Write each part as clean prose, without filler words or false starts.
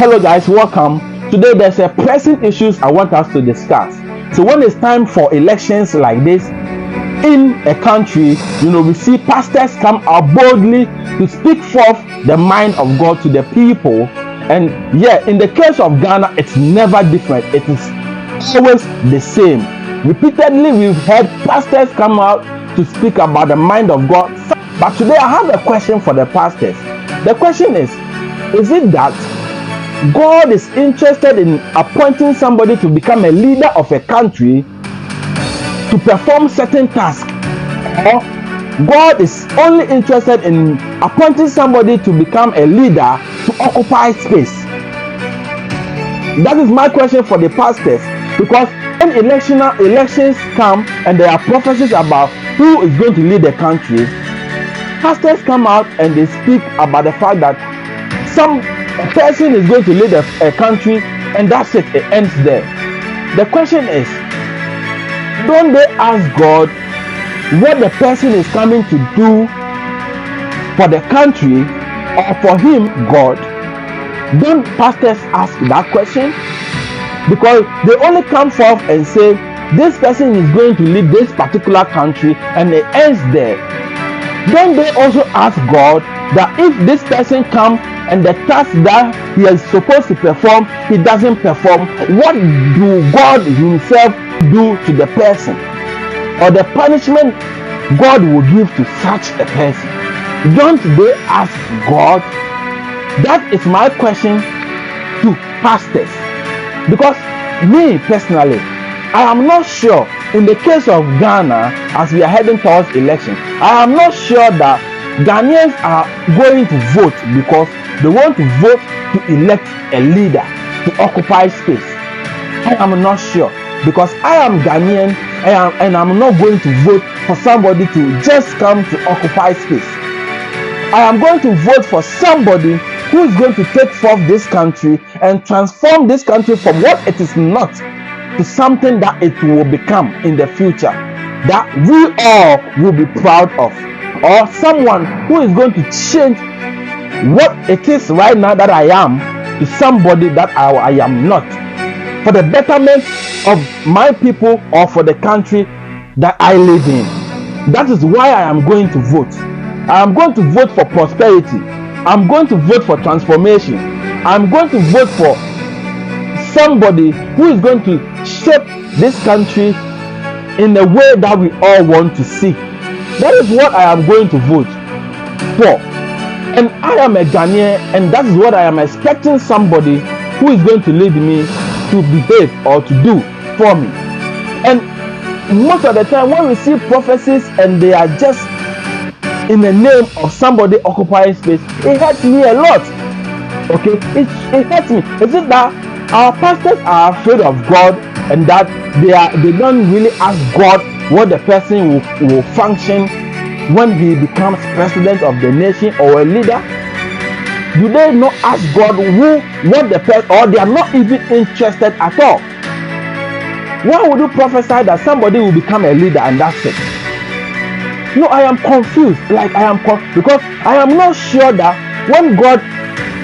Hello guys, welcome. Today there's a pressing issues I want us to discuss. So when it's time for elections like this in a country, we see pastors come out boldly to speak forth the mind of God to the people. And in the case of Ghana, it's never different. It is always the same. Repeatedly, we've heard pastors come out to speak about the mind of God. But today I have a question for the pastors. The question is it that God is interested in appointing somebody to become a leader of a country to perform certain tasks, or God is only interested in appointing somebody to become a leader to occupy space? That is my question for the pastors, because when elections come and there are prophecies about who is going to lead the country, pastors come out and they speak about the fact that some person is going to lead a country, and that's it ends there. The question is, don't they ask God what the person is coming to do for the country or for him, God? Don't pastors ask that question? Because they only come forth and say this person is going to lead this particular country, and it ends there. Don't they also ask God that if this person comes and the task that he is supposed to perform, he doesn't perform, what do God himself do to the person, or the punishment God will give to such a person? Don't they ask God? That is my question to pastors. Because me personally, I am not sure in the case of Ghana, as we are heading towards election, I am not sure that Ghanaians are going to vote because they want to vote to elect a leader to occupy space. I am not sure, because I am Ghanaian and I'm not going to vote for somebody to just come to occupy space. I am going to vote for somebody who is going to take forth this country and transform this country from what it is not to something that it will become in the future, that we all will be proud of, or someone who is going to change what it is right now that I am to somebody that I am not, for the betterment of my people or for the country that I live in. That is why I am going to vote. I am going to vote for prosperity. I'm going to vote for transformation. I'm going to vote for somebody who is going to shape this country in a way that we all want to see. That is what I am going to vote for. And I am a Ghanaian, and that is what I am expecting somebody who is going to lead me to behave or to do for me. And most of the time when we see prophecies and they are just in the name of somebody occupying space, it hurts me a lot. Okay, it hurts me. Is it that our pastors are afraid of God and that they don't really ask God what the person will function when he becomes president of the nation or a leader? Do they not ask God what the person, or they are not even interested at all? Why would you prophesy that somebody will become a leader and that's it? No, I am confused. Because I am not sure that when God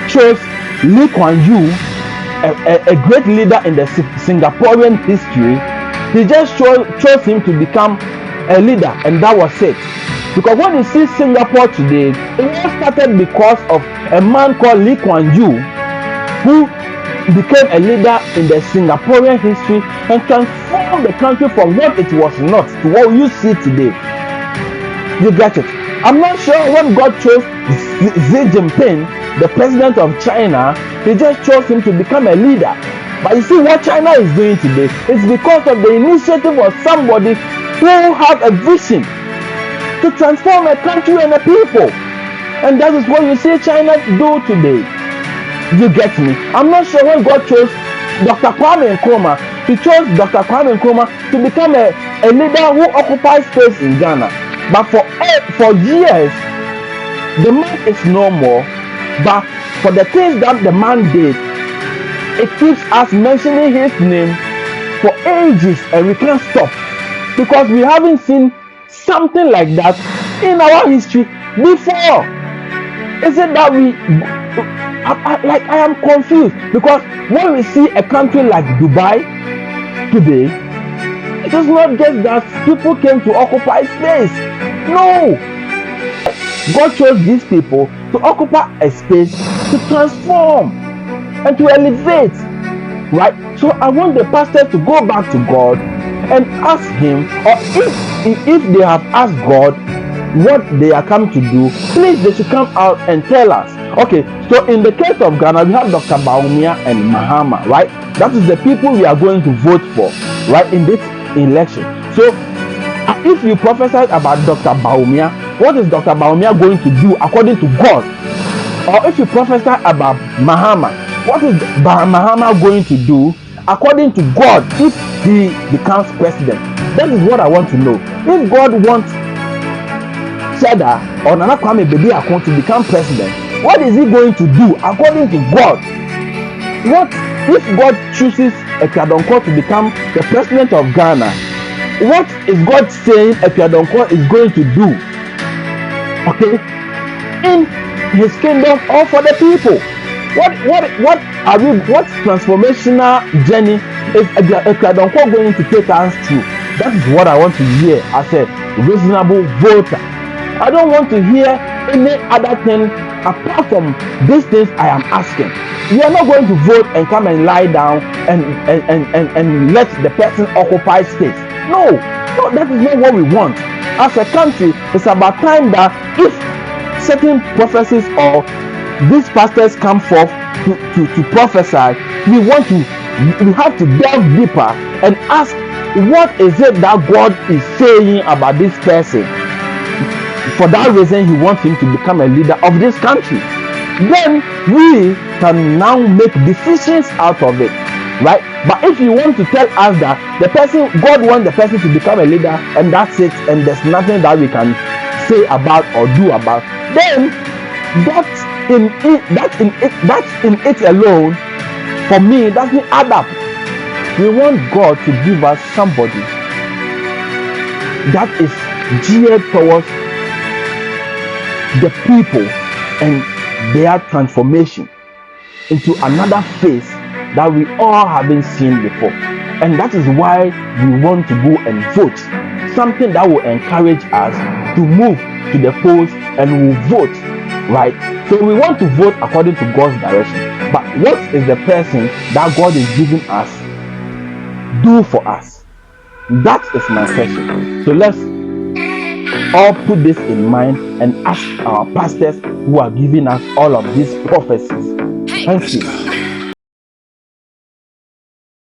chose Lee Kuan Yew, a great leader in the Singaporean history, he just chose him to become a leader, and that was it. Because when you see Singapore today, it all started because of a man called Lee Kuan Yew, who became a leader in the Singaporean history and transformed the country from what it was not to what you see today. You get it? I'm not sure when God chose Xi Jinping, the president of China, he just chose him to become a leader. But you see what China is doing today, it's because of the initiative of somebody who have a vision to transform a country and a people. And that is what you see China do today. You get me? I'm not sure when God chose Dr. Kwame Nkrumah, he chose Dr. Kwame Nkrumah to become a leader who occupies space in Ghana. But for years, the man is no more. But for the things that the man did, it keeps us mentioning his name for ages, and we can't stop because we haven't seen something like that in our history before. Is it that I am confused, because when we see a country like Dubai today, it is not just that people came to occupy space. No, God chose these people to occupy a space to transform and to elevate, right? So I want the pastors to go back to God and ask him, or if they have asked God what they are come to do, please they should come out and tell us. Okay, so in the case of Ghana, we have Dr. Baumia and Mahama, right? That is the people we are going to vote for, right, in this election. So if you prophesied about Dr. Baumia, what is Dr. Baumia going to do according to God? Or if you prophesy about Mahama, what is Mahama going to do according to God if he becomes president? That is what I want to know. If God wants Cheddar or Nana Kwame Bediako to become president, what is he going to do according to God? What if God chooses Ekadonko to become the president of Ghana? What is God saying Ekadonko is going to do? Okay, in his kingdom or for the people? What transformational journey is Ekadonko going to take us through? That is what I want to hear as a reasonable voter. I don't want to hear any other thing apart from these things I am asking. You are not going to vote and come and lie down and let the person occupy space. No, that is not what we want. As a country, it's about time that if certain prophecies or these pastors come forth to prophesy, we have to delve deeper and ask, what is it that God is saying about this person? For that reason, he wants him to become a leader of this country. Then we can now make decisions out of it, right? But if you want to tell us that God wants the person to become a leader and that's it, and there's nothing that we can say about or do about, then that's in it alone, for me, doesn't add up. We want God to give us somebody that is geared towards the people and their transformation into another phase that we all haven't seen before. And that is why we want to go and vote, something that will encourage us to move to the polls and we'll vote, right? So we want to vote according to God's direction. But what is the person that God is giving us do for us? That is my question. So let's all put this in mind and ask our pastors who are giving us all of these prophecies. Thank you.